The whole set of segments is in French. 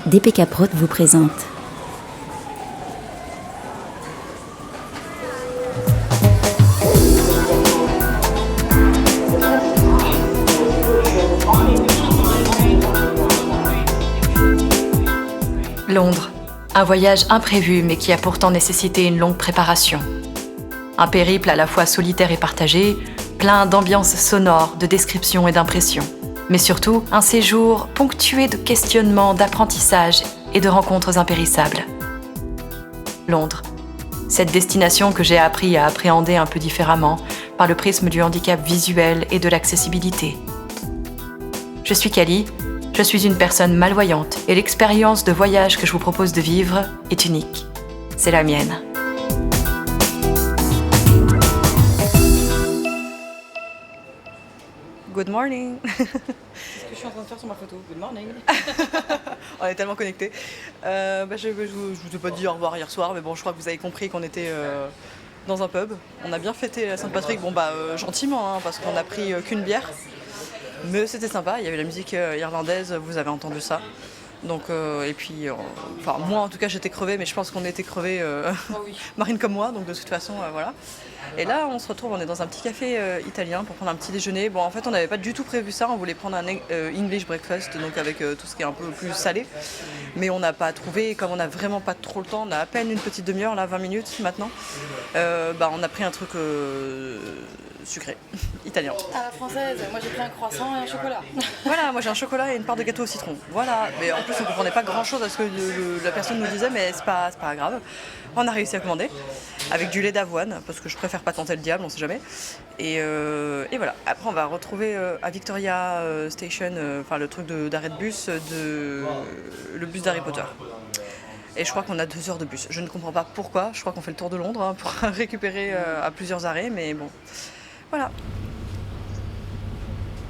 DPK Prod vous présente Londres, un voyage imprévu mais qui a pourtant nécessité une longue préparation. Un périple à la fois solitaire et partagé, plein d'ambiances sonores, de descriptions et d'impressions. Mais surtout, un séjour ponctué de questionnements, d'apprentissages et de rencontres impérissables. Londres, cette destination que j'ai appris à appréhender un peu différemment par le prisme du handicap visuel et de l'accessibilité. Je suis Cali, je suis une personne malvoyante et l'expérience de voyage que je vous propose de vivre est unique. C'est la mienne. Good morning. C'est ce que je suis en train de faire sur ma photo. Good morning. On est tellement connectés. Je vous ai pas dit au revoir hier soir, mais bon, je crois que vous avez compris qu'on était dans un pub. On a bien fêté la Saint-Patrick, gentiment, hein, parce qu'on a pris qu'une bière. Mais c'était sympa, il y avait la musique irlandaise, vous avez entendu ça. Donc, moi en tout cas j'étais crevée, mais je pense qu'on était crevés, Marine comme moi, donc de toute façon, voilà. Et là on se retrouve, on est dans un petit café italien pour prendre un petit déjeuner. Bon, en fait on n'avait pas du tout prévu ça, on voulait prendre un English breakfast, donc avec tout ce qui est un peu plus salé. Mais on n'a pas trouvé, comme on n'a vraiment pas trop le temps, on a à peine une petite demi-heure, là 20 minutes maintenant. On a pris un truc sucré, italien. À la française, moi j'ai pris un croissant et un chocolat. Voilà, moi j'ai un chocolat et une part de gâteau au citron. Voilà, mais en plus on ne comprenait pas grand chose à ce que la personne nous disait, mais c'est pas grave. On a réussi à commander avec du lait d'avoine, parce que je préfère pas tenter le diable, on sait jamais. Et voilà, après on va retrouver à Victoria Station, le truc d'arrêt de bus, le bus d'Harry Potter. Et je crois qu'on a 2 heures de bus. Je ne comprends pas pourquoi, je crois qu'on fait le tour de Londres pour récupérer à plusieurs arrêts, mais bon. Voilà.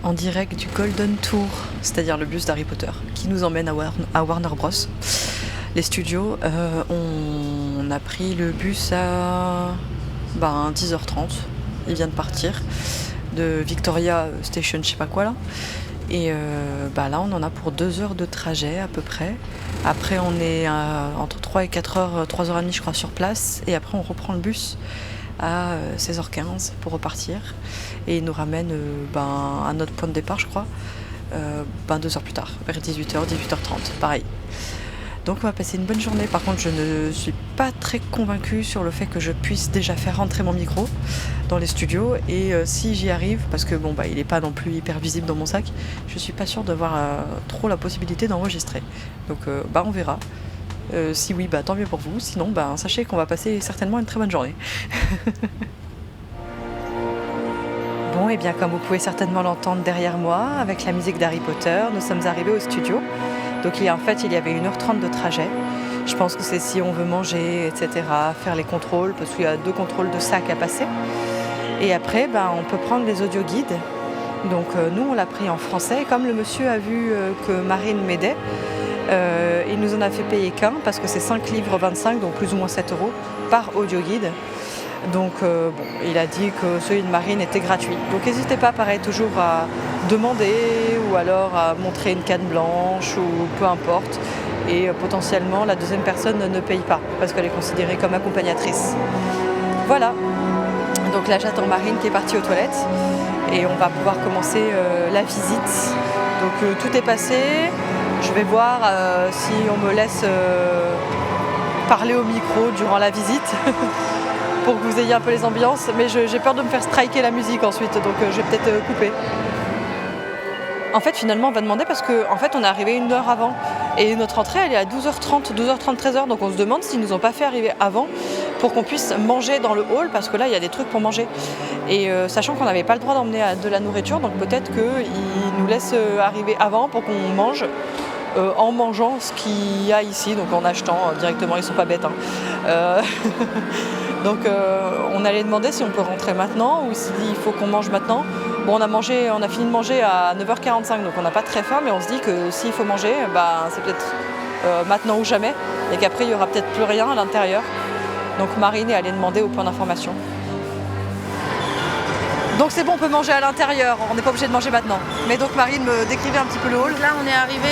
En direct du Golden Tour, c'est-à-dire le bus d'Harry Potter, qui nous emmène à Warner Bros. Les studios, on a pris le bus à 10h30, il vient de partir, de Victoria Station, je sais pas quoi là. Et là on en a pour 2 heures de trajet à peu près. Après on est entre 3 et 4 heures, 3h30 je crois sur place. Et après on reprend le bus à 16h15 pour repartir et il nous ramène à notre point de départ je crois 2 heures plus tard, vers 18h, 18h30, pareil. Donc on va passer une bonne journée. Par contre je ne suis pas très convaincue sur le fait que je puisse déjà faire rentrer mon micro dans les studios et si j'y arrive, parce que il n'est pas non plus hyper visible dans mon sac, je suis pas sûre d'avoir trop la possibilité d'enregistrer. Donc on verra. Si oui, tant mieux pour vous. Sinon, sachez qu'on va passer certainement une très bonne journée. Bon, et bien comme vous pouvez certainement l'entendre derrière moi, avec la musique d'Harry Potter, nous sommes arrivés au studio. Donc il y avait 1h30 de trajet. Je pense que c'est si on veut manger, etc., faire les contrôles, parce qu'il y a 2 contrôles de sac à passer. Et après, on peut prendre les audioguides. Donc nous, on l'a pris en français. Comme le monsieur a vu que Marine m'aidait, il nous en a fait payer qu'un parce que c'est 5 livres 25, donc plus ou moins 7 € par audioguide. Donc il a dit que celui de Marine était gratuit. Donc n'hésitez pas, pareil, toujours à demander ou alors à montrer une canne blanche ou peu importe. Et potentiellement la deuxième personne ne paye pas parce qu'elle est considérée comme accompagnatrice. Voilà. Donc là j'attends Marine qui est partie aux toilettes et on va pouvoir commencer la visite. Donc tout est passé. Je vais voir si on me laisse parler au micro durant la visite pour que vous ayez un peu les ambiances. Mais j'ai peur de me faire striker la musique ensuite, donc je vais peut-être couper. En fait, finalement, on va demander parce qu'en fait, on est arrivé 1 heure avant. Et notre entrée, elle est à 12h30, 13h. Donc on se demande s'ils nous ont pas fait arriver avant pour qu'on puisse manger dans le hall, parce que là, il y a des trucs pour manger. Et sachant qu'on n'avait pas le droit d'emmener de la nourriture, donc peut-être qu'ils nous laissent arriver avant pour qu'on mange. En mangeant ce qu'il y a ici, donc en achetant directement, ils sont pas bêtes. Donc on allait demander si on peut rentrer maintenant ou s'il faut qu'on mange maintenant. Bon, on a fini de manger à 9h45, donc on n'a pas très faim, mais on se dit que s'il faut manger, c'est peut-être maintenant ou jamais, et qu'après il n'y aura peut-être plus rien à l'intérieur. Donc Marine est allée demander au point d'information. Donc c'est bon, on peut manger à l'intérieur, on n'est pas obligé de manger maintenant. Mais donc Marine me décrivait un petit peu le hall. Là on est arrivé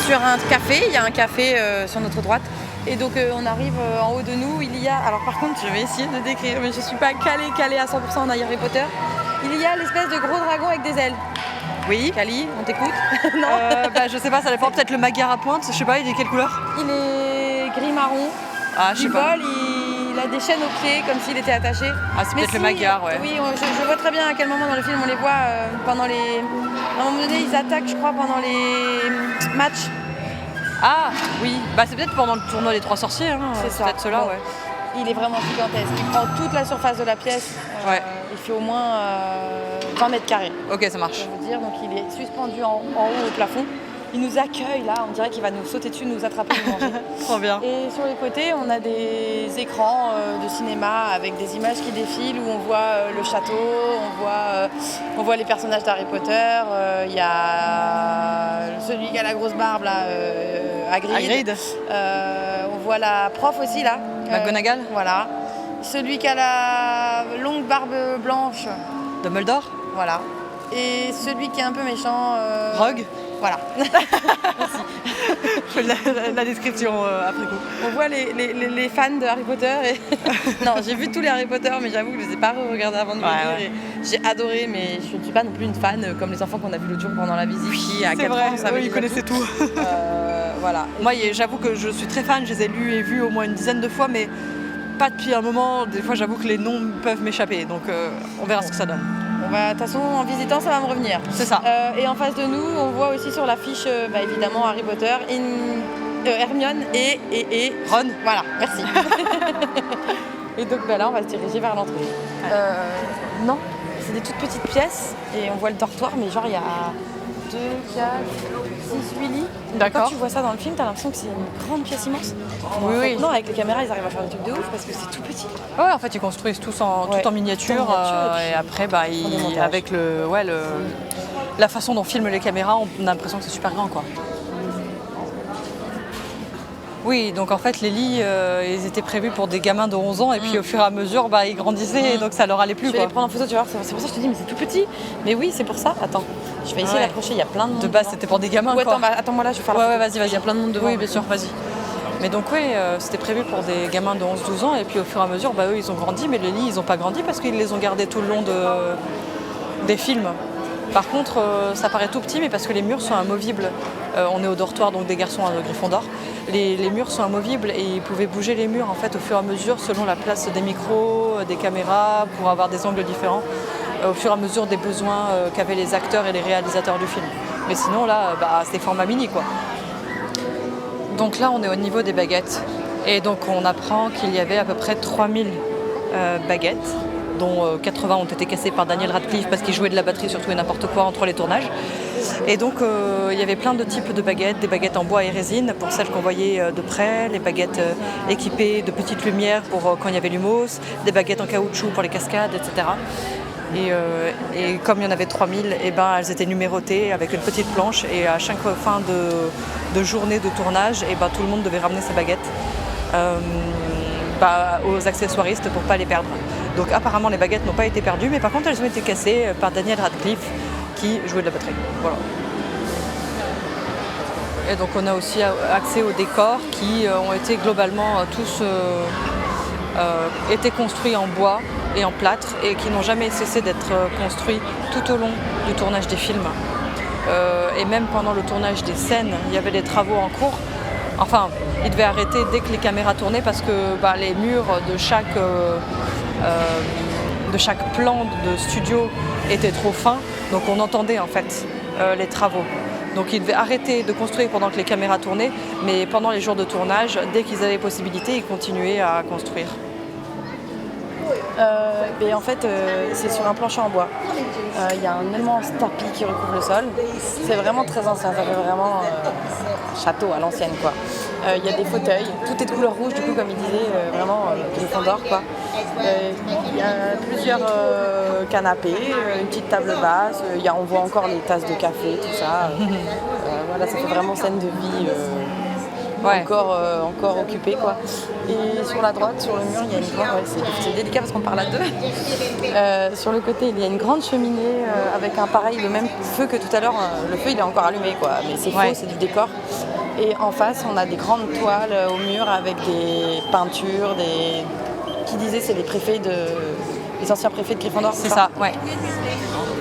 sur un café, il y a un café sur notre droite. Et donc on arrive en haut de nous, il y a... Alors par contre, je vais essayer de décrire, mais je suis pas calée à 100% en Harry Potter. Il y a l'espèce de gros dragon avec des ailes. Oui. Cali, on t'écoute? Non. Je sais pas, ça dépend. Peut-être le Magyar à pointe, je sais pas, il est quelle couleur? Il est gris-marron. Ah, je sais Il pas. vole, il a des chaînes aux pieds comme s'il était attaché. Ah, c'est peut-être le Magyar, ouais. Oui, je vois très bien à quel moment dans le film on les voit pendant les... À un moment donné, ils attaquent, je crois, pendant les matchs. Ah, oui. Bah, c'est peut-être pendant le tournoi des Trois Sorciers, hein. C'est ça. Peut-être cela, Bon. ouais. Il est vraiment gigantesque. Il prend toute la surface de la pièce. Ouais. Il fait au moins 20 mètres carrés. Ok, ça marche. Je veux dire, donc il est suspendu en haut au plafond. Il nous accueille là, on dirait qu'il va nous sauter dessus, nous attraper, nous manger. Trop bien. Et sur les côtés, on a des écrans de cinéma avec des images qui défilent où on voit le château, on voit les personnages d'Harry Potter. Il y a celui qui a la grosse barbe là, Hagrid. On voit la prof aussi là. McGonagall. Voilà. Celui qui a la longue barbe blanche. Dumbledore. Voilà. Et celui qui est un peu méchant. Rogue. Voilà. Je fais la description après coup. On voit les fans de Harry Potter. Et... non, j'ai vu tous les Harry Potter, mais j'avoue que je ne les ai pas regardés avant de venir. Ouais. J'ai adoré, mais je ne suis pas non plus une fan comme les enfants qu'on a vu l'autre jour pendant la visite. Qui, à 4 ans, savaient ils connaissaient tout. Voilà. Moi, j'avoue que je suis très fan. Je les ai lus et vus au moins une dizaine de fois, mais pas depuis un moment. Des fois, j'avoue que les noms peuvent m'échapper. Donc, on verra ce que ça donne. De toute façon, en visitant, ça va me revenir. C'est ça. Et en face de nous, on voit aussi sur l'affiche, évidemment, Harry Potter, Hermione et Ron. Voilà, merci. Et donc là, on va se diriger vers l'entrée. Non, c'est des toutes petites pièces et on voit le dortoir, mais genre il y a 2, 4, 6, 8 lits. D'accord. Quand tu vois ça dans le film, t'as l'impression que c'est une grande pièce immense. Oui. Non, avec les caméras, ils arrivent à faire des trucs de ouf parce que c'est tout petit. Ouais, en fait, ils construisent tout en miniature. Et après, avec la façon dont filment les caméras, on a l'impression que c'est super grand, quoi. Oui, donc en fait, les lits, ils étaient prévus pour des gamins de 11 ans, et puis au fur et à mesure, ils grandissaient, et donc ça leur allait plus. Je vais les prendre en photo, tu vois, c'est pour ça que je te dis, mais c'est tout petit. Mais oui, c'est pour ça. Attends, je vais essayer d'approcher, il y a plein de monde. De base, c'était pour des gamins, quoi. quoi. Attends-moi là, je vais faire la photo. Ouais, vas-y. Il y a plein de monde devant. Oui, bien sûr, vas-y. Mais donc, c'était prévu pour des gamins de 11-12 ans, et puis au fur et à mesure, eux, ils ont grandi, mais les lits, ils n'ont pas grandi parce qu'ils les ont gardés tout le long des films. Par contre, ça paraît tout petit, mais parce que les murs sont amovibles. On est au dortoir donc des garçons à Gryffondor. Les murs sont amovibles et ils pouvaient bouger les murs en fait au fur et à mesure selon la place des micros, des caméras, pour avoir des angles différents, au fur et à mesure des besoins qu'avaient les acteurs et les réalisateurs du film. Mais sinon là, c'est format mini, quoi. Donc là, on est au niveau des baguettes. Et donc on apprend qu'il y avait à peu près 3000 baguettes, dont 80 ont été cassées par Daniel Radcliffe parce qu'il jouait de la batterie sur tout et n'importe quoi entre les tournages. Et donc il y avait plein de types de baguettes, des baguettes en bois et résine pour celles qu'on voyait de près, les baguettes équipées de petites lumières pour quand il y avait l'humos, des baguettes en caoutchouc pour les cascades, etc. Et comme il y en avait 3000, elles étaient numérotées avec une petite planche, et à chaque fin de journée de tournage, tout le monde devait ramener ses baguettes aux accessoiristes pour ne pas les perdre. Donc apparemment les baguettes n'ont pas été perdues, mais par contre elles ont été cassées par Daniel Radcliffe qui jouait de la batterie. Voilà. Et donc on a aussi accès aux décors qui ont été globalement tous été construits en bois et en plâtre et qui n'ont jamais cessé d'être construits tout au long du tournage des films. Et même pendant le tournage des scènes, il y avait des travaux en cours. Enfin, ils devaient arrêter dès que les caméras tournaient parce que les murs de chaque plan de studio étaient trop fins. Donc on entendait en fait les travaux. Donc ils devaient arrêter de construire pendant que les caméras tournaient, mais pendant les jours de tournage, dès qu'ils avaient possibilité, ils continuaient à construire. Et en fait, c'est sur un plancher en bois. Il y a un immense tapis qui recouvre le sol. C'est vraiment très ancien, ça fait vraiment château à l'ancienne, quoi. Il y a des fauteuils, tout est de couleur rouge, du coup, comme il disait, vraiment Gryffondor, quoi. Il y a plusieurs canapés, une petite table basse, on voit encore les tasses de café, tout ça. Voilà, ça fait vraiment scène de vie. Encore occupé, quoi. Et sur la droite, sur le mur, il y a une grande... c'est délicat parce qu'on parle à deux. Sur le côté, il y a une grande cheminée avec le même feu que tout à l'heure. Le feu, il est encore allumé, quoi. Mais c'est faux, c'est du décor. Et en face, on a des grandes toiles au mur avec des peintures, qui disaient c'est les anciens préfets de Gryffondor. C'est ça, ouais.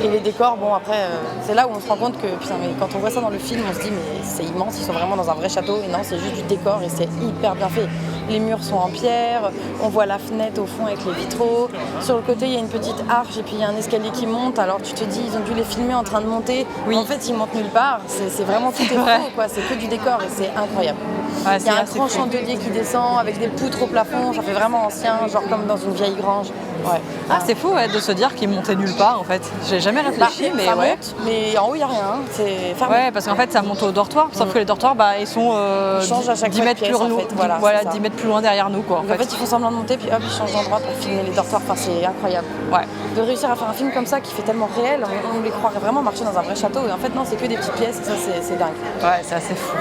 Et les décors, bon après, c'est là où on se rend compte que putain, mais quand on voit ça dans le film, on se dit mais c'est immense, ils sont vraiment dans un vrai château. Et non, c'est juste du décor et c'est hyper bien fait. Les murs sont en pierre, on voit la fenêtre au fond avec les vitraux. Sur le côté, il y a une petite arche et puis il y a un escalier qui monte. Alors tu te dis, ils ont dû les filmer en train de monter. Oui. En fait, ils montent nulle part. C'est vraiment tout est faux, quoi. C'est que du décor et c'est incroyable. Ouais, Il y a un grand chandelier qui descend avec des poutres au plafond. Ça fait vraiment ancien, genre comme dans une vieille grange. Ouais. Ah, c'est fou de se dire qu'ils montaient nulle part en fait. J'ai jamais réfléchi, mais ça ouais. monte, mais en haut, il n'y a rien. C'est fermé. Ouais, parce qu'en fait, ça monte au dortoir. Sauf que les dortoirs, ils sont Ils changent à chaque 10 fois de mètres pièce, plus en loin. fait. Voilà, c'est ça. 10 mètres plus loin derrière nous, quoi. En fait, ils font semblant de monter, puis hop, ils changent d'endroit pour filmer les dortoirs. Enfin, c'est incroyable. Ouais. De réussir à faire un film comme ça qui fait tellement réel, on les croirait vraiment marcher dans un vrai château. Et en fait, non, c'est que des petites pièces. Ça, c'est dingue. Ouais, c'est assez fou.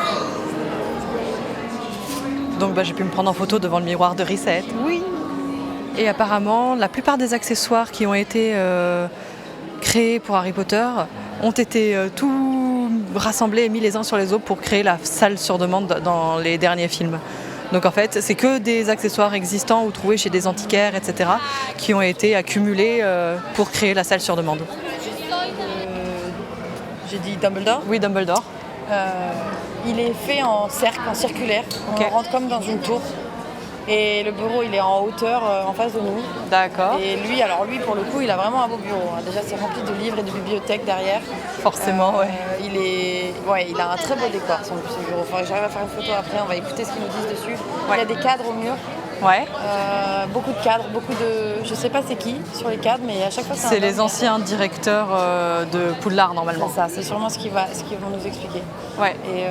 Donc j'ai pu me prendre en photo devant le miroir de Reset. Oui. Et apparemment, la plupart des accessoires qui ont été créés pour Harry Potter ont été tout rassemblés et mis les uns sur les autres pour créer la salle sur demande dans les derniers films. Donc en fait, c'est que des accessoires existants ou trouvés chez des antiquaires, etc., qui ont été accumulés pour créer la salle sur demande. J'ai dit Dumbledore. Oui, Dumbledore. Il est fait en cercle, en circulaire. Okay. On rentre comme dans une tour. Et le bureau, il est en hauteur en face de nous. D'accord. Et lui, pour le coup, il a vraiment un beau bureau. Déjà, c'est rempli de livres et de bibliothèques derrière. Forcément, ouais. Il a un très beau décor, son bureau. Faudrait que j'arrive à faire une photo après, on va écouter ce qu'ils nous disent dessus. Ouais. Il y a des cadres au mur. Ouais. Beaucoup de cadres, beaucoup de... Je sais pas c'est qui sur les cadres, mais à chaque fois c'est les anciens directeurs de Poudlard, normalement. C'est ça, c'est sûrement ce qu'ils vont nous expliquer. Ouais. Et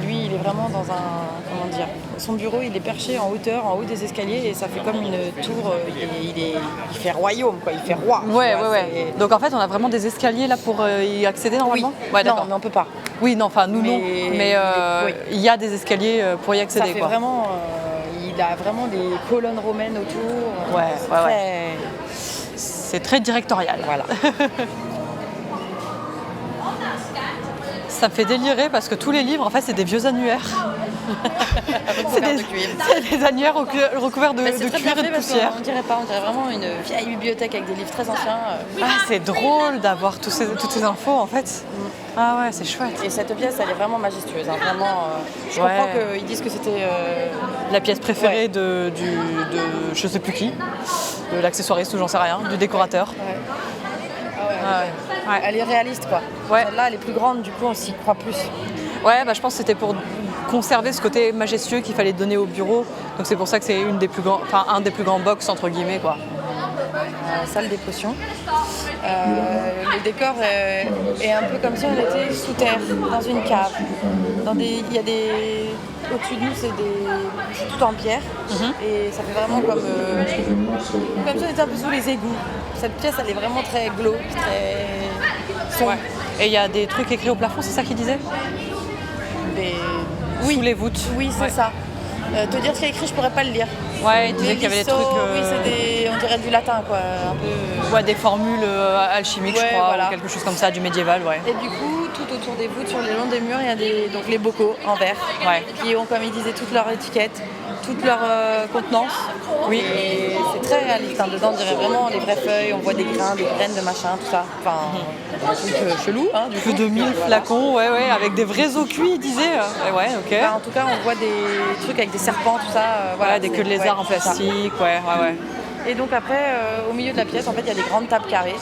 lui, il est vraiment dans un... Comment dire ? Son bureau, il est perché en hauteur, en haut des escaliers, et ça fait comme une tour. Il fait royaume, quoi. Il fait roi. Ouais. Donc en fait, on a vraiment des escaliers là pour y accéder normalement ? Oui. Ouais, non, mais on peut pas. Oui, non, enfin nous non. Mais oui. il y a des escaliers pour y accéder, ça fait quoi. Vraiment... il a vraiment des colonnes romaines autour. Ouais. C'est très directorial. Voilà. Ça me fait délirer parce que tous les livres, en fait, c'est des vieux annuaires. c'est des annuaires recouverts de cuir et de poussière. On dirait vraiment une vieille bibliothèque avec des livres très anciens. C'est drôle d'avoir toutes ces infos, en fait. Ah ouais, c'est chouette. Et cette pièce, elle est vraiment majestueuse. Vraiment, je comprends qu'ils disent que c'était... la pièce préférée de je sais plus qui, de l'accessoiriste ou j'en sais rien, du décorateur. Ouais. Elle est réaliste, quoi. Ouais. Celle-là, elle est plus grande, du coup, on s'y croit plus. Ouais, je pense que c'était pour conserver ce côté majestueux qu'il fallait donner au bureau. Donc c'est pour ça que c'est un des plus grands box, entre guillemets, quoi. Salle des potions. Le décor est un peu comme si on était sous terre, dans une cave. Au-dessus de nous, c'est tout en pierre. Et ça fait vraiment comme si on était un peu sous les égouts. Cette pièce, elle est vraiment très glauque, très sombre. Ouais. Et il y a des trucs écrits au plafond, c'est ça qu'il disait ? Sous les voûtes. Oui, c'est ça. Te dire ce qu'il y a écrit, je pourrais pas le lire. Ouais, il disait qu'il y avait des trucs... Oui, on dirait du latin, quoi. Un peu... Ouais, des formules alchimiques, je crois, ou quelque chose comme ça, du médiéval, ouais. Et du coup, tout autour des voûtes, sur le long des murs, il y a donc les bocaux en verre, qui ont, comme ils disaient, toutes leurs étiquettes, toute leur contenance. Oui. Et c'est très réaliste. Dedans, on dirait vraiment les vraies feuilles, on voit des grains, des graines de machin, tout ça. Enfin, un truc chelou. Plus de 1000 flacons, avec des vrais os cuits, ils disaient. Ouais, ok. En tout cas, on voit des trucs avec des serpents, tout ça. Des queues de lézard en plastique, ouais. Et donc après, au milieu de la pièce, en fait, il y a des grandes tables carrées.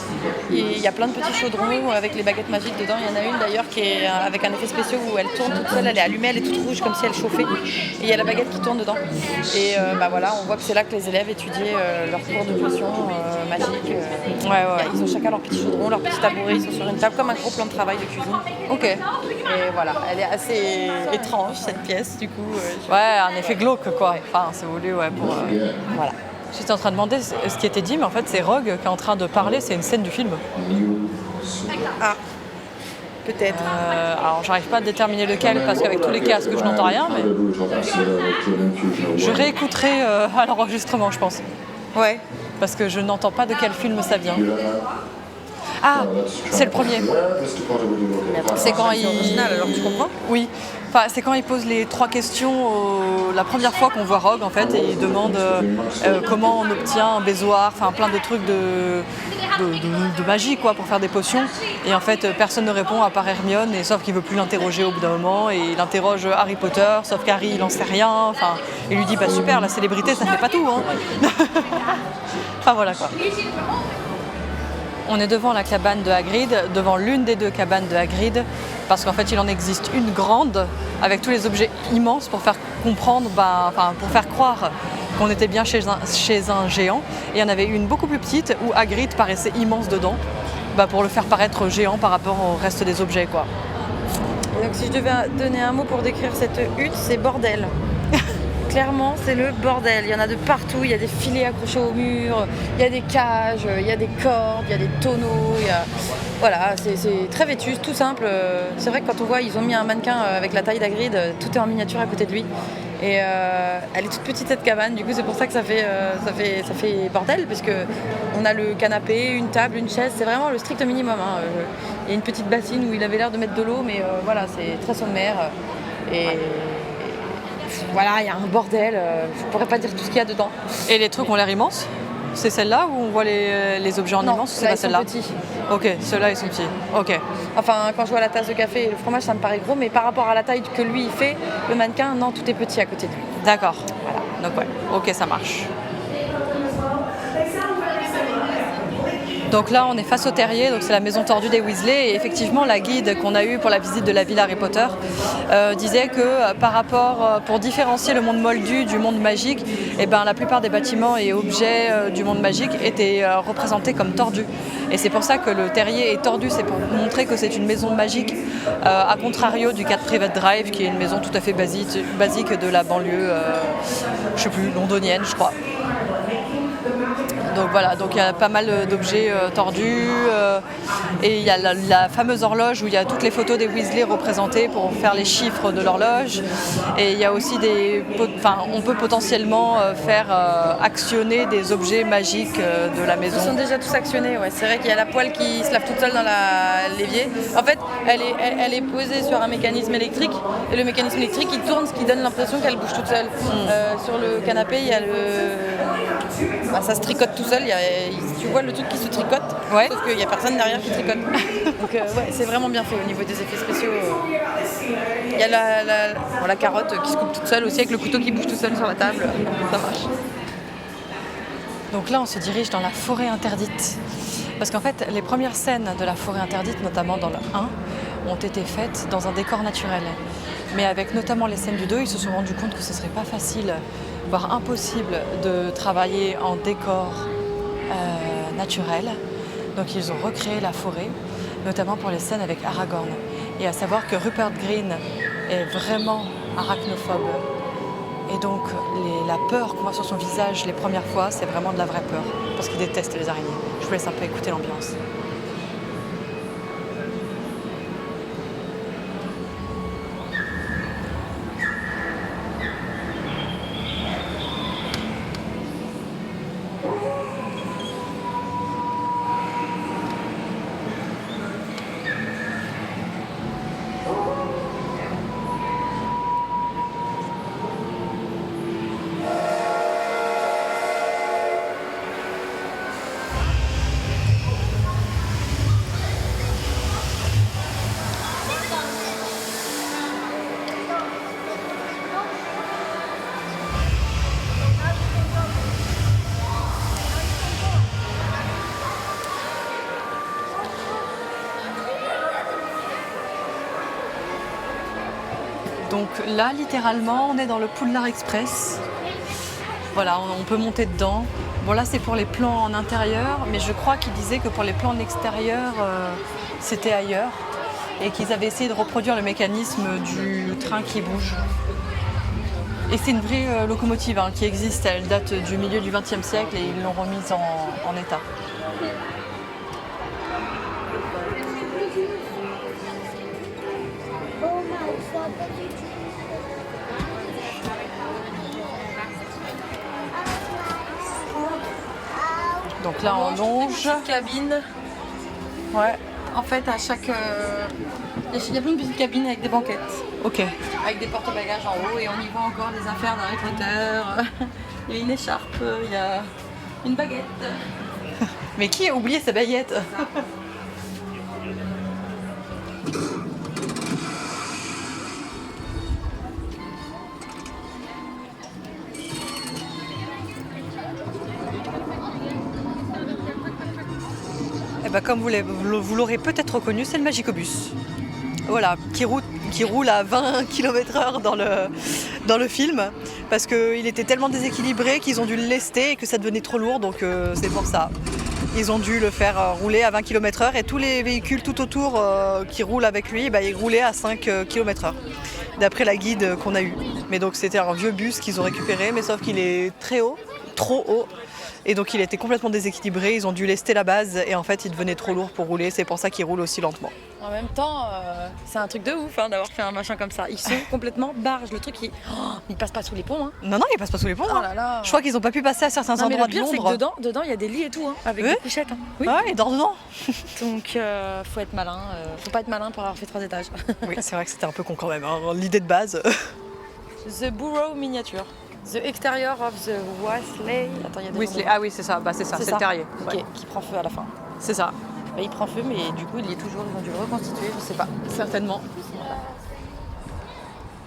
Et il y a plein de petits chaudrons avec les baguettes magiques dedans. Il y en a une d'ailleurs qui est avec un effet spécial où elle tourne toute seule, elle est allumée, elle est toute rouge comme si elle chauffait. Et il y a la baguette qui tourne dedans. Et on voit que c'est là que les élèves étudiaient leurs cours de potions magiques. Ils ont chacun leur petit chaudron, leur petit tabouret, ils sont sur une table comme un gros plan de travail de cuisine. Ok. Et voilà, elle est assez étrange cette pièce du coup. Un effet glauque quoi. Enfin, c'est voulu pour. Voilà. J'étais en train de demander ce qui était dit, mais en fait c'est Rogue qui est en train de parler, c'est une scène du film. Ah, peut-être. Alors j'arrive pas à déterminer lequel parce qu'avec tous les casques je n'entends rien, mais je réécouterai à l'enregistrement je pense. Ouais. Parce que je n'entends pas de quel film ça vient. Ah, c'est le premier. C'est quand C'est original, alors tu comprends? Oui. Enfin, c'est quand il pose les 3 questions la première fois qu'on voit Rogue en fait, et il demande comment on obtient un baisoir, enfin plein de trucs de magie quoi pour faire des potions. Et en fait personne ne répond à part Hermione, et sauf qu'il veut plus l'interroger au bout d'un moment, et il interroge Harry Potter, sauf qu'Harry il en sait rien. Enfin, il lui dit bah super, la célébrité ça fait pas tout hein. Enfin voilà quoi. On est devant la cabane de Hagrid, devant l'une des 2 cabanes de Hagrid, parce qu'en fait il en existe une grande avec tous les objets immenses pour faire comprendre, pour faire croire qu'on était bien chez un géant. Et il y en avait une beaucoup plus petite où Hagrid paraissait immense dedans, pour le faire paraître géant par rapport au reste des objets quoi. Et donc si je devais donner un mot pour décrire cette hutte, c'est bordel. Clairement, c'est le bordel. Il y en a de partout. Il y a des filets accrochés au mur, il y a des cages, il y a des cordes, il y a des tonneaux. Voilà, c'est très vétuste, tout simple. C'est vrai que quand on voit, ils ont mis un mannequin avec la taille d'Hagrid, tout est en miniature à côté de lui. Et elle est toute petite cette cabane. Du coup, c'est pour ça que ça fait bordel, parce que on a le canapé, une table, une chaise. C'est vraiment le strict minimum. Il y a une petite bassine où il avait l'air de mettre de l'eau, mais voilà, c'est très sommaire. Et voilà, il y a un bordel, je pourrais pas dire tout ce qu'il y a dedans. Et les trucs ont l'air immenses? C'est celle-là où on voit les objets en immense, ou c'est pas celle-là? Ils sont petits. Ok, ceux-là ils sont petits. Ok. Enfin, quand je vois la tasse de café et le fromage, ça me paraît gros, mais par rapport à la taille que lui il fait, le mannequin, non, tout est petit à côté de lui. D'accord. Voilà. Donc ouais, ok, ça marche. Donc là, on est face au terrier, donc c'est la maison tordue des Weasley, et effectivement, la guide qu'on a eue pour la visite de la ville Harry Potter disait que par rapport, pour différencier le monde moldu du monde magique, la plupart des bâtiments et objets du monde magique étaient représentés comme tordus. Et c'est pour ça que le terrier est tordu, c'est pour montrer que c'est une maison magique, à contrario du 4 Private Drive, qui est une maison tout à fait basique de la banlieue, je sais plus, londonienne, je crois. Donc voilà, donc il y a pas mal d'objets tordus, et il y a la fameuse horloge où il y a toutes les photos des Weasley représentées pour faire les chiffres de l'horloge. Et il y a aussi on peut potentiellement faire actionner des objets magiques de la maison. Ils sont déjà tous actionnés, ouais. C'est vrai qu'il y a la poêle qui se lave toute seule dans l'évier. En fait, elle est posée sur un mécanisme électrique, et le mécanisme électrique il tourne, ce qui donne l'impression qu'elle bouge toute seule. Sur le canapé, il y a ça se tricote tout seul, tu vois le truc qui se tricote, ouais. Sauf qu'il n'y a personne derrière qui tricote. Donc ouais, c'est vraiment bien fait au niveau des effets spéciaux. Il y a la carotte qui se coupe toute seule aussi, avec le couteau qui bouge tout seul sur la table, ça marche. Donc là, on se dirige dans la forêt interdite. Parce qu'en fait, les premières scènes de la forêt interdite, notamment dans le 1, ont été faites dans un décor naturel. Mais avec notamment les scènes du 2, ils se sont rendus compte que ce ne serait pas facile, voire impossible, de travailler en décor naturel. Donc ils ont recréé la forêt, notamment pour les scènes avec Aragorn. Et à savoir que Rupert Green est vraiment arachnophobe. Et donc la peur qu'on voit sur son visage les premières fois, c'est vraiment de la vraie peur, parce qu'il déteste les araignées. Je vous laisse un peu écouter l'ambiance. Donc là, littéralement, on est dans le Poudlard Express. Voilà, on peut monter dedans. Bon, là, c'est pour les plans en intérieur, mais je crois qu'ils disaient que pour les plans en extérieur, c'était ailleurs. Et qu'ils avaient essayé de reproduire le mécanisme du train qui bouge. Et c'est une vraie locomotive qui existe. Elle date du milieu du XXe siècle et ils l'ont remise en état. Donc là, on longe. Cabine Ouais. En fait, à chaque... il y a plein de petites cabines avec des banquettes. Ok. Avec des porte-bagages en haut et on y voit encore des affaires d'Harry Potter. Il y a une écharpe, il y a une baguette. Mais qui a oublié sa baguette? Eh ben, comme vous l'aurez peut-être reconnu, c'est le Magicobus. Voilà, qui roule à 20 km/h dans le film, parce qu'il était tellement déséquilibré qu'ils ont dû le lester et que ça devenait trop lourd, donc c'est pour ça. Ils ont dû le faire rouler à 20 km/h et tous les véhicules tout autour qui roulent avec lui, bah, ils roulaient à 5 km/h, d'après la guide qu'on a eue. Mais donc c'était un vieux bus qu'ils ont récupéré, mais sauf qu'il est très haut, trop haut. Et donc il était complètement déséquilibré, ils ont dû lester la base et en fait il devenait trop lourd pour rouler, c'est pour ça qu'il roule aussi lentement. En même temps, c'est un truc de ouf hein, d'avoir fait un machin comme ça. Ils sont complètement barges, le truc il passe pas sous les ponts. Hein. Non, il passe pas sous les ponts. Oh là là. Je crois qu'ils ont pas pu passer à certains Non, mais endroits le pire, de c'est Londres. que dedans il y a des lits et tout, hein, avec Oui. des couchettes. Hein. Oui. Ouais, il dort dedans. Donc faut être malin, faut pas être malin pour avoir fait 3 étages. Oui, c'est vrai que c'était un peu con quand même, hein, l'idée de base. The Burrow miniature. The exterior of the Wesley. Attends, il y a des Weasley. noms Ah oui, c'est ça, c'est le terrier. Ok, Ouais. qui prend feu à la fin. C'est ça, Bah, il prend feu, mais du coup, ils ont dû le reconstituer, je sais pas. certainement.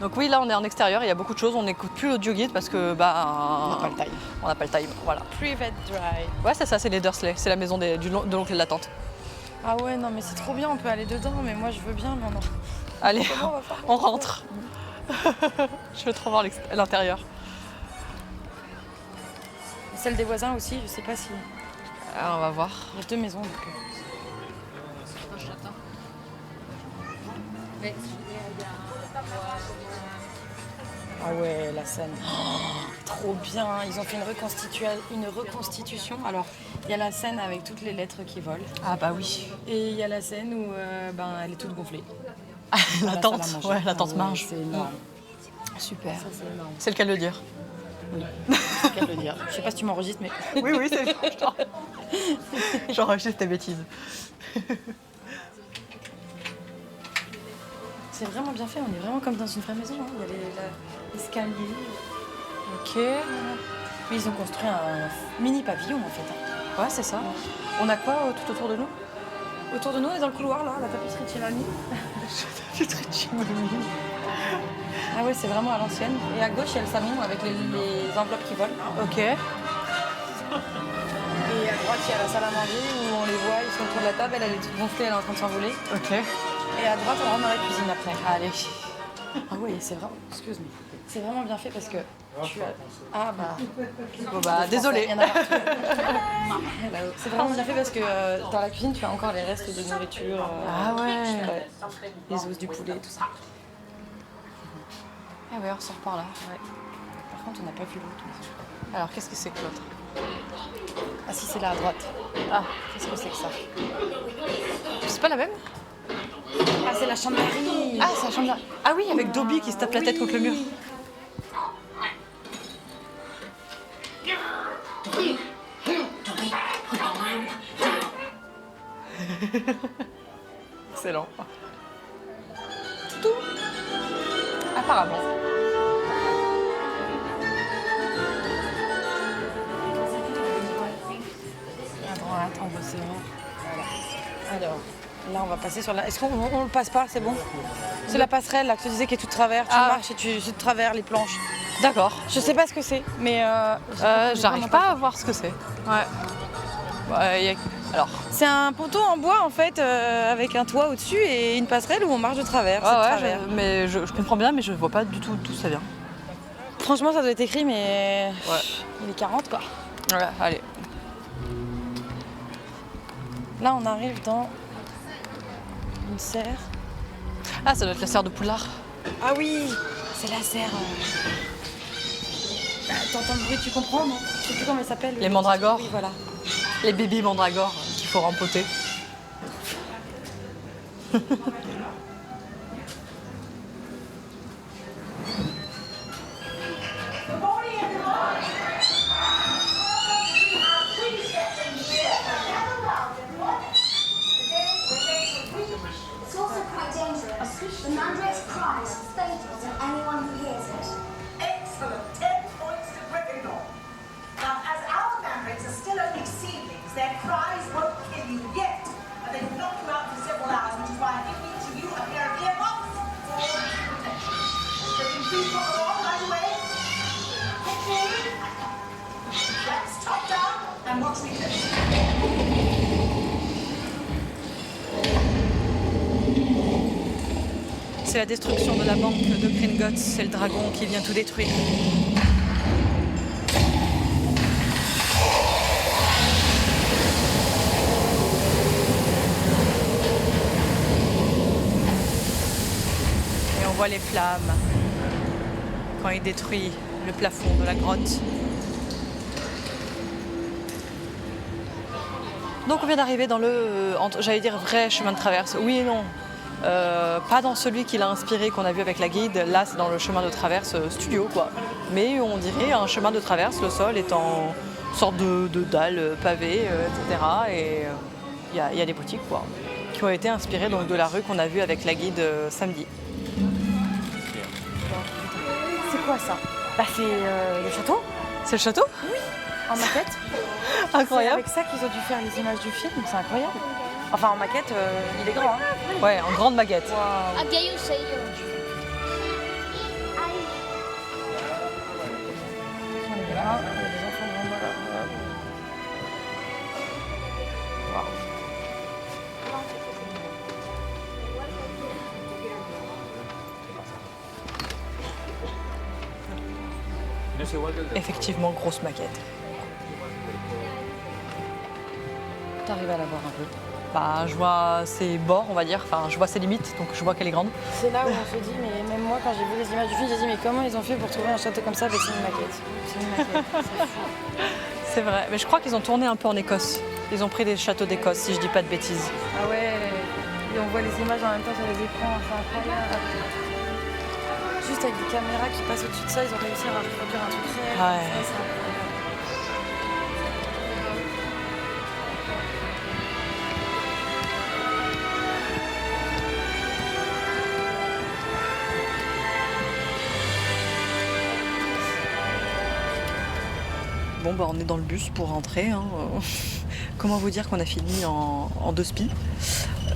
Donc oui, là on est en extérieur, il y a beaucoup de choses, on n'écoute plus l'audio guide parce que On n'a pas le time. on n'a pas le time, voilà. Private drive. Ouais, c'est ça, c'est les Dursley, c'est la maison de l'oncle et de la tante. Ah ouais, non, mais c'est trop bien, on peut aller dedans, mais moi je veux bien, mais non. Allez, Comment on va faire on rentre. Je veux trop voir l'intérieur. Celle des voisins aussi, je sais pas si. Alors, on va voir. Il y a 2 maisons donc. Ah ouais, la scène. Oh, trop bien, ils ont fait une reconstitution. Alors, il y a la scène avec toutes les lettres qui volent. Ah bah oui. Et il y a la scène où elle est toute gonflée. La salle tante, à manger. ouais, la tante Ah ouais, Marge. C'est énorme. Super. Ça, c'est énorme. C'est le cas de le dire. Oui, c'est qu'à le dire. Je sais pas si tu m'enregistres, mais. Oui, c'est bien. J'enregistre tes bêtises. C'est vraiment bien fait, on est vraiment comme dans une vraie maison. Hein. Il y a l'escalier. Ok. Mais ils ont construit un mini pavillon en fait. Hein. Ouais, c'est ça. On a quoi tout autour de nous? Autour de nous, on est dans le couloir là, la tapisserie de chez mamie. Ah ouais, c'est vraiment à l'ancienne. Et à gauche, il y a le salon avec les enveloppes qui volent. Ok. Et à droite, il y a la salle à manger où on les voit, ils sont autour de la table, elle est toute gonflée, elle est en train de s'envoler. Ok. Et à droite, on rentre dans la cuisine après. Allez. Ah oui, c'est vraiment. Excuse-moi. C'est vraiment bien fait parce que tu as. Ah bah. Bon bah, désolé. Il y en a partout. C'est vraiment bien fait parce que dans la cuisine, tu as encore les restes de nourriture. Ah ouais. Les os du poulet, tout ça. Ah ouais, on sort par là. Ouais. Par contre, on n'a pas vu l'autre. Alors, qu'est-ce que c'est que l'autre? Ah si, c'est là à droite. Ah, Qu'est-ce que c'est que ça? c'est pas la même? Ah, c'est la chambre d'Harry. Ah, c'est la chambre. Ah oui, avec Dobby qui se tape la tête contre le mur. Excellent. Tout. Apparemment. À droite, on va se voir. Voilà. Alors, là, on va passer sur la. Est-ce qu'on le passe pas? C'est bon? C'est la passerelle là que je te disais qui est toute travers. Tu marches et c'est de travers les planches. D'accord. Je sais pas ce que c'est, mais. J'arrive pas à voir ce que c'est. Ouais. Alors. C'est un ponton en bois en fait, avec un toit au-dessus et une passerelle où on marche de travers. C'est de travers. mais je comprends bien, mais je vois pas du tout d'où ça vient. Franchement, ça doit être écrit, mais. Ouais. Il est 40 quoi. Ouais, allez. Là, on arrive dans une serre. Ah, ça doit être la serre de Poudlard. Ah oui, c'est la serre. T'entends le bruit, tu comprends, non? Je sais plus comment elle s'appelle. Les mandragores. Oui, voilà. Les bébés mandragores qu'il faut rempoter. The mandrakes cries fatal to anyone who hears it. Excellent. 10 points to Gryffindor. Now, as our mandrakes are still only seedlings, their cries won't kill you yet. But they will knock you out for several hours, which is why I'm giving each of you a pair of earmuffs for protection. So you can please put them on right away. Quickly. Let's top down and watch me finish. C'est la destruction de la banque de Gringotts, c'est le dragon qui vient tout détruire. Et on voit les flammes quand il détruit le plafond de la grotte. Donc on vient d'arriver dans le, j'allais dire vrai chemin de traverse, oui et non. Pas dans celui qui l'a inspiré qu'on a vu avec la guide, là c'est dans le chemin de traverse studio quoi. Mais on dirait un chemin de traverse, le sol est en sorte de dalle pavée, etc. Et il y a des boutiques quoi, qui ont été inspirées donc, de la rue qu'on a vue avec la guide samedi. C'est quoi ça? Bah c'est le château. C'est le château? Oui, en maquette. C'est Incroyable. avec ça qu'ils ont dû faire les images du film, c'est incroyable. Enfin en maquette, il est grand. Hein. Ouais, en grande maquette. Waouh. Agaio Seio. On est là, il y a des enfants devant moi là. Waouh. Effectivement, grosse maquette. T'arrives à la voir un peu. Bah, je vois ses bords, on va dire, enfin je vois ses limites, donc je vois qu'elle est grande. C'est là où on se dit, mais même moi quand j'ai vu les images du film, j'ai dit mais comment ils ont fait pour trouver un château comme ça avec une maquette? C'est une maquette, c'est fou. C'est vrai, mais je crois qu'ils ont tourné un peu en Écosse. Ils ont pris des châteaux d'Écosse, si je dis pas de bêtises. Ah ouais, et on voit les images en même temps sur les écrans, c'est incroyable. Juste avec des caméras qui passent au-dessus de ça, ils ont réussi à reproduire un truc réel. Ouais. Ça, c'est incroyable. Bon, bah, on est dans le bus pour rentrer. Hein. Comment vous dire qu'on a fini en 2 spies.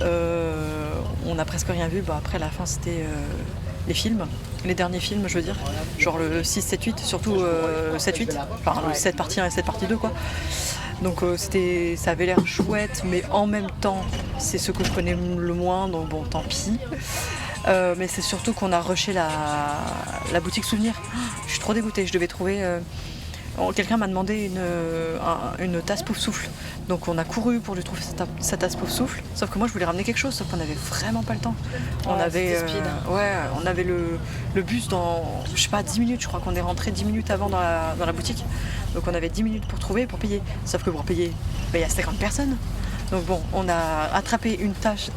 On n'a presque rien vu. Bah, après, la fin, c'était les films. Les derniers films, je veux dire. Genre le 6, 7, 8, surtout 7, 8. Enfin, le 7 partie 1 et 7 partie 2, quoi. Donc, ça avait l'air chouette, mais en même temps, c'est ce que je connais le moins, donc bon, tant pis. Mais c'est surtout qu'on a rushé la boutique souvenir. Je suis trop dégoûtée. Je devais trouver... Quelqu'un m'a demandé une tasse pouf souffle, donc on a couru pour lui trouver sa tasse pouf souffle. Sauf que moi je voulais ramener quelque chose, sauf qu'on n'avait vraiment pas le temps. On avait, on avait le bus dans, je sais pas, 10 minutes. Je crois qu'on est rentré 10 minutes avant dans la boutique. Donc on avait 10 minutes pour trouver et pour payer. Sauf que pour payer, il y a 50 personnes. Donc bon, on a attrapé une tasse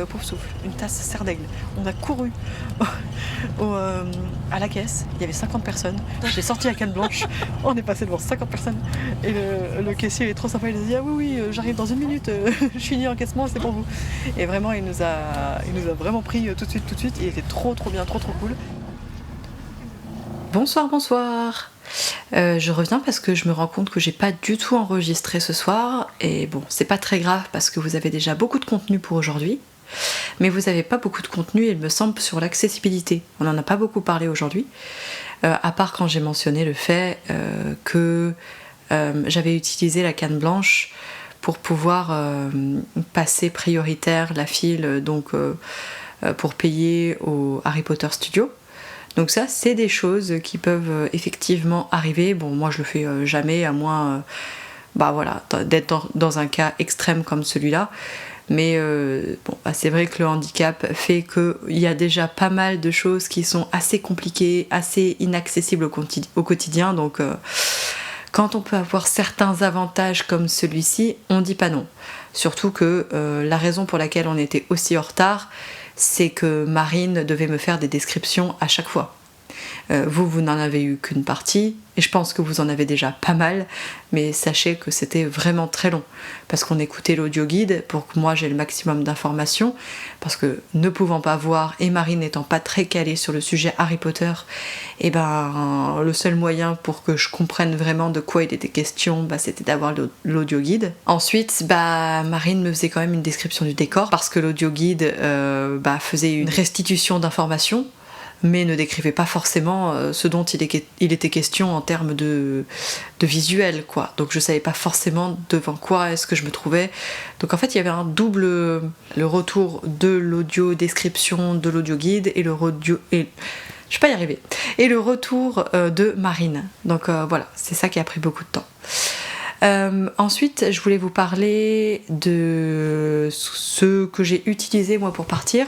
pouf souffle, une tasse serre d'aigle. On a couru à la caisse, il y avait 50 personnes. J'ai sorti la canne blanche, on est passé devant 50 personnes. Et le caissier est trop sympa, il a dit ah oui, j'arrive dans 1 minute, je finis l'encaissement, c'est pour vous. Et vraiment, il nous a vraiment pris tout de suite. Il était trop bien, trop cool. Bonsoir. Je reviens parce que je me rends compte que j'ai pas du tout enregistré ce soir. Et bon, c'est pas très grave parce que vous avez déjà beaucoup de contenu pour aujourd'hui. Mais vous n'avez pas beaucoup de contenu, il me semble, sur l'accessibilité. On n'en a pas beaucoup parlé aujourd'hui, à part quand j'ai mentionné le fait que j'avais utilisé la canne blanche pour pouvoir passer prioritaire la file donc, pour payer au Harry Potter Studio. Donc ça, c'est des choses qui peuvent effectivement arriver. Bon, moi je le fais jamais, à moins d'être dans un cas extrême comme celui-là. Mais c'est vrai que le handicap fait qu'il y a déjà pas mal de choses qui sont assez compliquées, assez inaccessibles au quotidien. Donc quand on peut avoir certains avantages comme celui-ci, on dit pas non. Surtout que la raison pour laquelle on était aussi en retard, c'est que Marine devait me faire des descriptions à chaque fois. Vous n'en avez eu qu'une partie, et je pense que vous en avez déjà pas mal, mais sachez que c'était vraiment très long, parce qu'on écoutait l'audio guide pour que moi j'ai le maximum d'informations, parce que ne pouvant pas voir, et Marine n'étant pas très calée sur le sujet Harry Potter, et ben le seul moyen pour que je comprenne vraiment de quoi il était question, c'était d'avoir l'audio guide. Ensuite, Marine me faisait quand même une description du décor, parce que l'audio guide faisait une restitution d'informations, mais ne décrivait pas forcément ce dont il était question en termes de visuel, quoi. Donc je savais pas forcément devant quoi est-ce que je me trouvais. Donc en fait il y avait un double, le retour de l'audio description de l'audio guide et le retour de Marine. Donc voilà, c'est ça qui a pris beaucoup de temps. Ensuite, je voulais vous parler de ce que j'ai utilisé moi pour partir,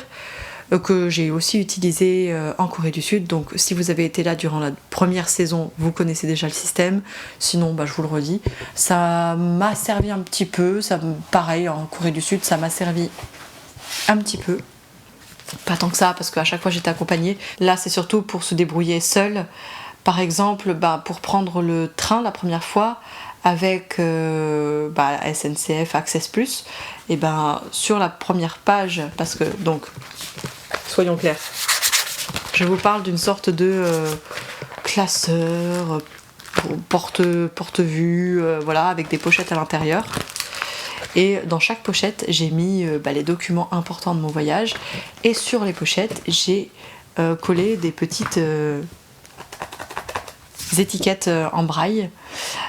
que j'ai aussi utilisé en Corée du Sud. Donc si vous avez été là durant la première saison, vous connaissez déjà le système. Sinon, je vous le redis. Ça m'a servi un petit peu. Pareil, en Corée du Sud, ça m'a servi un petit peu. Pas tant que ça, parce qu'à chaque fois j'étais accompagnée. Là, c'est surtout pour se débrouiller seul. Par exemple, pour prendre le train la première fois, avec SNCF Access Plus, et sur la première page, parce que donc soyons clairs, je vous parle d'une sorte de classeur porte-vue, avec des pochettes à l'intérieur, et dans chaque pochette j'ai mis les documents importants de mon voyage, et sur les pochettes j'ai collé des petites étiquettes en braille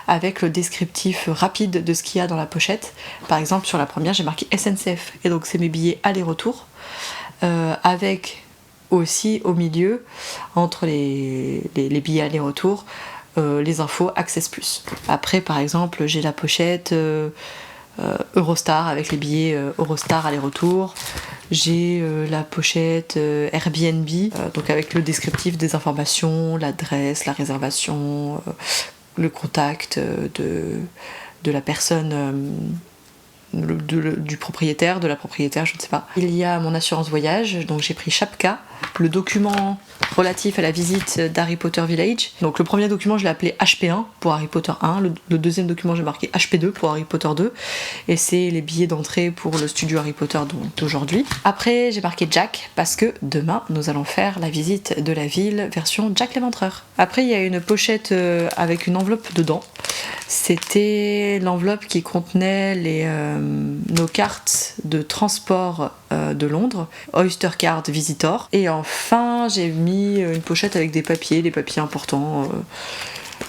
avec le descriptif rapide de ce qu'il y a dans la pochette. Par exemple, sur la première, j'ai marqué SNCF, et donc c'est mes billets aller-retour, avec aussi au milieu, entre les billets aller-retour, les infos Access Plus. Après, par exemple, j'ai la pochette Eurostar avec les billets Eurostar aller-retour. J'ai la pochette Airbnb, donc avec le descriptif des informations, l'adresse, la réservation, le contact de la personne, du propriétaire, de la propriétaire, je ne sais pas. Il y a mon assurance voyage, donc j'ai pris Chapka, le document relatif à la visite d'Harry Potter Village. Donc le premier document, je l'ai appelé HP1 pour Harry Potter 1, le deuxième document, j'ai marqué HP2 pour Harry Potter 2, et c'est les billets d'entrée pour le studio Harry Potter d'aujourd'hui. Après, j'ai marqué Jack, parce que demain, nous allons faire la visite de la ville version Jack l'Éventreur. Après, il y a une pochette avec une enveloppe dedans. C'était l'enveloppe qui contenait nos cartes de transport de Londres, Oyster Card Visitor. Et enfin, j'ai mis une pochette avec des papiers importants,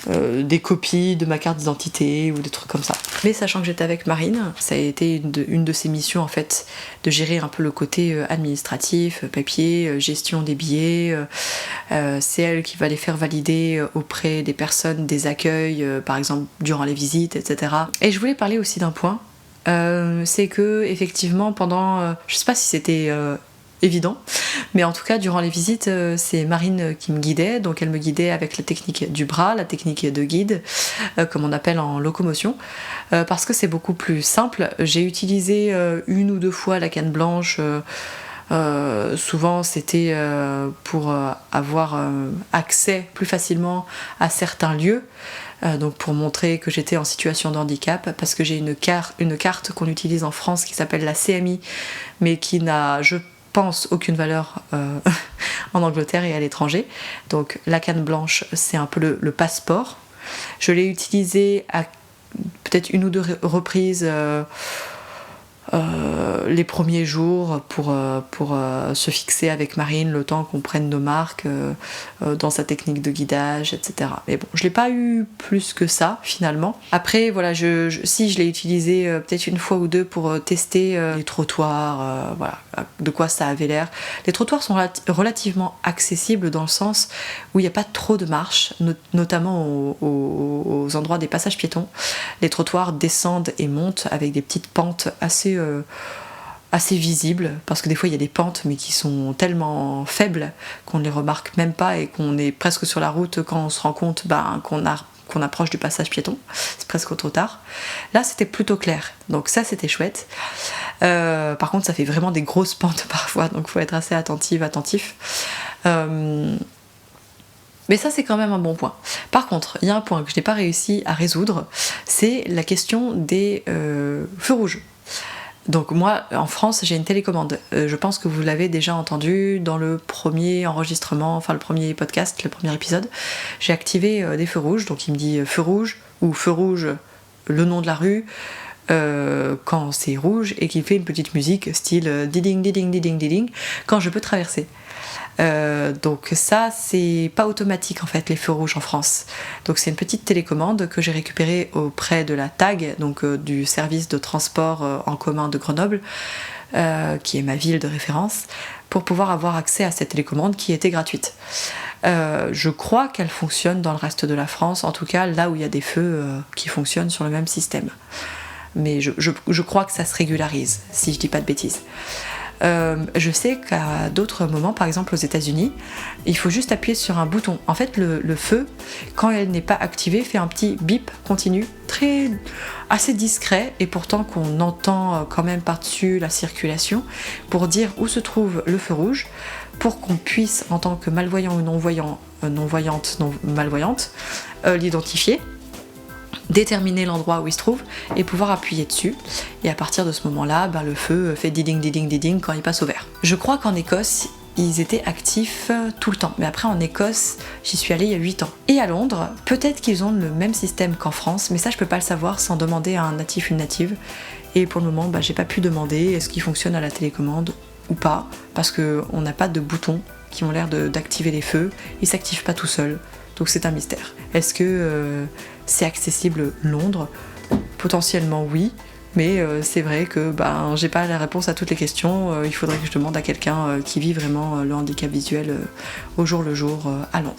des copies de ma carte d'identité ou des trucs comme ça. Mais sachant que j'étais avec Marine, ça a été une de ses missions en fait, de gérer un peu le côté administratif, papier, gestion des billets. C'est elle qui va les faire valider auprès des personnes des accueils, par exemple durant les visites, etc. Et je voulais parler aussi d'un point, c'est que effectivement pendant, je sais pas si c'était évident, mais en tout cas durant les visites c'est Marine qui me guidait, donc elle me guidait avec la technique du bras, la technique de guide, comme on appelle en locomotion, parce que c'est beaucoup plus simple. J'ai utilisé une ou deux fois la canne blanche, souvent c'était pour avoir accès plus facilement à certains lieux, donc pour montrer que j'étais en situation de handicap, parce que j'ai une carte qu'on utilise en France qui s'appelle la CMI, mais qui n'a, je pense, aucune valeur en Angleterre et à l'étranger. Donc la canne blanche, c'est un peu le passeport. Je l'ai utilisé à peut-être une ou deux reprises les premiers jours pour se fixer avec Marine le temps qu'on prenne nos marques dans sa technique de guidage, etc. Mais bon, je l'ai pas eu plus que ça finalement. Après voilà, si je l'ai utilisé peut-être une fois ou deux pour tester les trottoirs, de quoi ça avait l'air. Les trottoirs sont relativement accessibles dans le sens où il n'y a pas trop de marches, notamment aux endroits des passages piétons. Les trottoirs descendent et montent avec des petites pentes assez visibles, parce que des fois il y a des pentes mais qui sont tellement faibles qu'on ne les remarque même pas et qu'on est presque sur la route quand on se rend compte qu'on approche du passage piéton, c'est presque trop tard. Là c'était plutôt clair, donc ça c'était chouette. Par contre ça fait vraiment des grosses pentes parfois, donc il faut être assez attentif. Mais ça, c'est quand même un bon point. Par contre, il y a un point que je n'ai pas réussi à résoudre, c'est la question des feux rouges. Donc moi, en France, j'ai une télécommande. Je pense que vous l'avez déjà entendu dans le premier enregistrement, enfin le premier podcast, le premier épisode. J'ai activé des feux rouges, donc il me dit feu rouge, ou feu rouge, le nom de la rue, quand c'est rouge, et qu'il fait une petite musique style diding, diding, diding, diding, quand je peux traverser. Donc ça, c'est pas automatique en fait, les feux rouges en France. Donc c'est une petite télécommande que j'ai récupérée auprès de la TAG, donc du service de transport en commun de Grenoble, qui est ma ville de référence, pour pouvoir avoir accès à cette télécommande qui était gratuite. Je crois qu'elle fonctionne dans le reste de la France, en tout cas là où il y a des feux qui fonctionnent sur le même système. Mais je crois que ça se régularise, si je dis pas de bêtises. Je sais qu'à d'autres moments, par exemple aux États-Unis, il faut juste appuyer sur un bouton. En fait, le feu, quand elle n'est pas activée, fait un petit bip continu, assez discret, et pourtant qu'on entend quand même par-dessus la circulation, pour dire où se trouve le feu rouge, pour qu'on puisse, en tant que malvoyant ou non-voyante, non-malvoyante, l'identifier, déterminer l'endroit où il se trouve et pouvoir appuyer dessus, et à partir de ce moment-là, le feu fait diding diding diding quand il passe au vert. Je crois qu'en Écosse ils étaient actifs tout le temps, mais après en Écosse j'y suis allée il y a 8 ans. Et à Londres, peut-être qu'ils ont le même système qu'en France, mais ça je peux pas le savoir sans demander à un natif, une native, et pour le moment j'ai pas pu demander est-ce qu'il fonctionne à la télécommande ou pas, parce qu'on n'a pas de boutons qui ont l'air d'activer les feux, ils s'activent pas tout seuls. Donc c'est un mystère. Est-ce que c'est accessible Londres ? Potentiellement oui, mais c'est vrai que j'ai pas la réponse à toutes les questions. Il faudrait que je demande à quelqu'un qui vit vraiment le handicap visuel au jour le jour à Londres.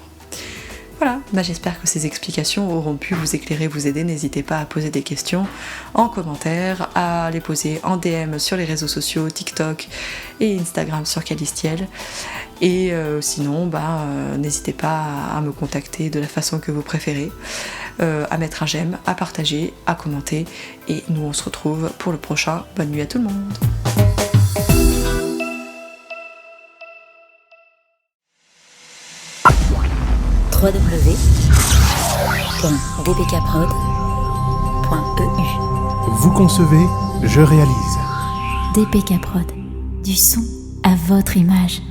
Voilà, j'espère que ces explications auront pu vous éclairer, vous aider. N'hésitez pas à poser des questions en commentaire, à les poser en DM sur les réseaux sociaux, TikTok et Instagram sur Calistiel. Et sinon, n'hésitez pas à me contacter de la façon que vous préférez, à mettre un j'aime, à partager, à commenter. Et nous, on se retrouve pour le prochain. Bonne nuit à tout le monde. www.dpkprod.eu. Vous concevez, je réalise. DPK Prod, du son à votre image.